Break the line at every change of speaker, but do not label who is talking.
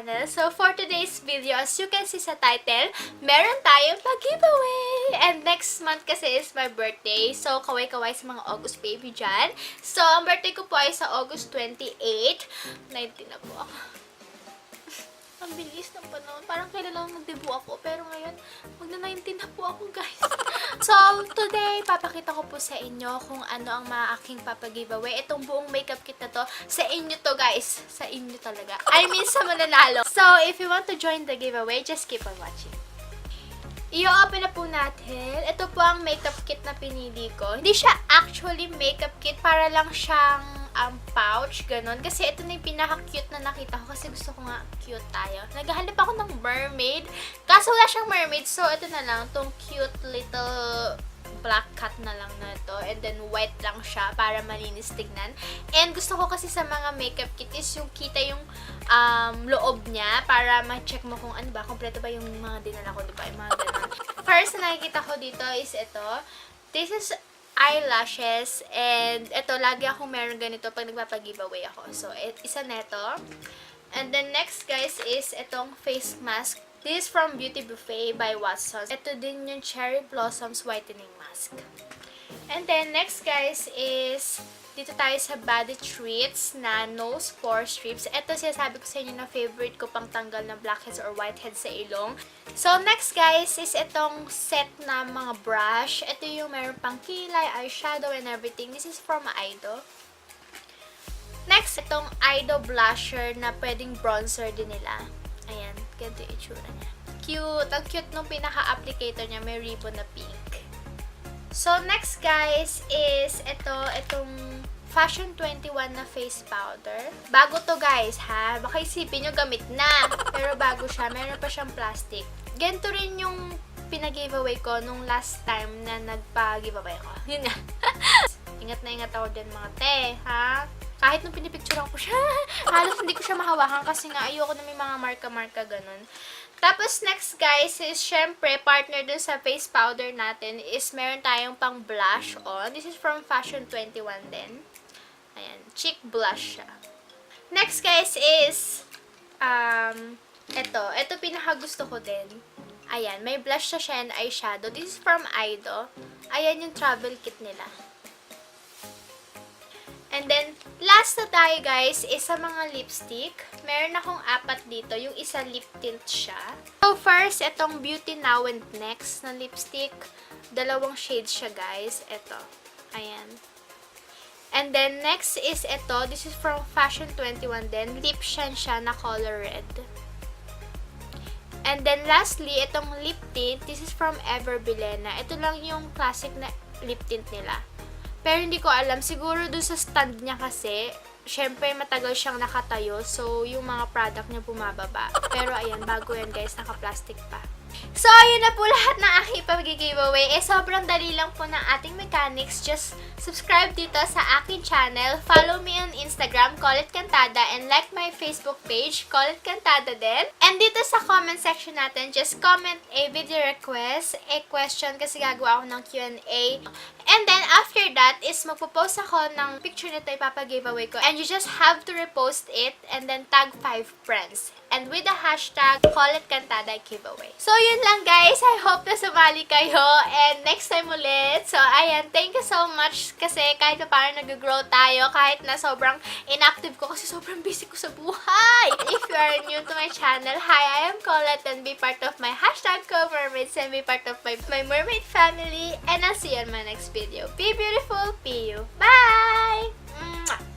channel. So, for today's video, as you can see sa title, meron tayong pag-giveaway! And next month kasi is my birthday. So, kaway-kaway sa mga August baby dyan. So, ang birthday ko po ay sa August 28. 19 na po ako. Ang bilis ng panahon. Parang kailan lang nag-debut ako. Pero ngayon, magna-19 na po ako, guys. So, today, papakita ko po sa inyo kung ano ang mga aking papagiveaway. Itong buong makeup kit na to, sa inyo to, guys. Sa inyo talaga. I mean, sa mananalo. So, if you want to join the giveaway, just keep on watching. I-open na po natin. Ito po ang makeup kit na pinili ko. Hindi siya actually makeup kit. Para lang siyang pouch, ganun. Kasi ito na yung pinaka-cute na nakita ko. Kasi gusto ko nga cute tayo. Naghahanap ako ng mermaid. Kaso wala siyang mermaid. So, ito na lang. Itong cute little black cat na lang na ito. And then, white lang siya para malinis tignan. And gusto ko kasi sa mga makeup kit is yung kita yung loob niya para ma-check mo kung ano ba, kompleto ba yung mga dinala ko, diba? Yung mga ganun. First na nakikita ko dito is ito. This is eyelashes. And ito, lagi akong meron ganito pag nagpapag-giveaway ako. So, isa neto. And then, next guys is itong face mask. This is from Beauty Buffet by Watsons. Ito din yung Cherry Blossoms Whitening Mask. And then, next guys is dito tayo sa Body Treats na Nose Pore Strips. Ito sinasabi ko sa inyo na favorite ko pang tanggal ng blackheads or whiteheads sa ilong. So, next guys is itong set na mga brush. Ito yung meron pang kilay, eyeshadow, and everything. This is from Aido. Next, itong Aido blusher na pwedeng bronzer din nila. Ayan, ganito yung itsura niya. Cute! Ang cute nung pinaka-applicator niya. May ribbon na pink. So, next guys is itong Fashion 21 na face powder. Bago to guys, ha? Baka isipin nyo gamit na. Pero bago siya. Meron pa siyang plastic. Ganito rin yung pinag-giveaway ko nung last time na nagpa-giveaway ko. Yun nga. Ingat na ingat ako dyan mga te, ha? Kahit nung pinipicturean ko siya, halos hindi ko siya mahawakan kasi nga ayoko na may mga marka-marka ganun. Tapos, next guys, is syempre, partner dun sa face powder natin is meron tayong pang blush on. This is from Fashion 21 din. Ayan, cheek blush siya. Next guys is, ito pinakagusto ko din. Ayan, may blush siya and eyeshadow. This is from Aido. Ayan yung travel kit nila. And then, last na tayo guys, is sa mga lipstick. Meron akong 4 dito. Yung isa lip tint siya. So first, itong Beauty Now and Next na lipstick. 2 shades siya guys. Ito. Ayan. And then, next is ito. This is from Fashion 21 din. Lip shine siya na color red. And then, lastly, itong lip tint. This is from Ever Bilena. Ito lang yung classic na lip tint nila. Pero hindi ko alam. Siguro dun sa stand niya kasi, syempre matagal siyang nakatayo. So, yung mga product niya bumababa. Pero ayan, bago yan guys. Naka-plastic pa. So, ayun na po lahat ng aking pag-giveaway. Sobrang dali lang po ng ating mechanics. Just subscribe dito sa aking channel. Follow me on Instagram, Collette Cantada. And like my Facebook page, Collette Cantada din. And dito sa comment section natin, just comment a video request, a question kasi gagawa ako ng Q&A. And then, after that, is magpo-post ako ng picture nito ipapa-giveaway ko. And you just have to repost it and then tag 5 friends. And with the hashtag Collette Cantada giveaway. So, yun lang guys. I hope na sumali kayo. And next time ulit. So, ayan. Thank you so much. Kasi kahit na parang nag-grow tayo. Kahit na sobrang inactive ko. Kasi sobrang busy ko sa buhay. If you are new to my channel, hi, I am Collette. And be part of my hashtag Mermaids. And be part of my mermaid family. And I'll see you on my next video. Be beautiful. Be you. Bye! Mwah!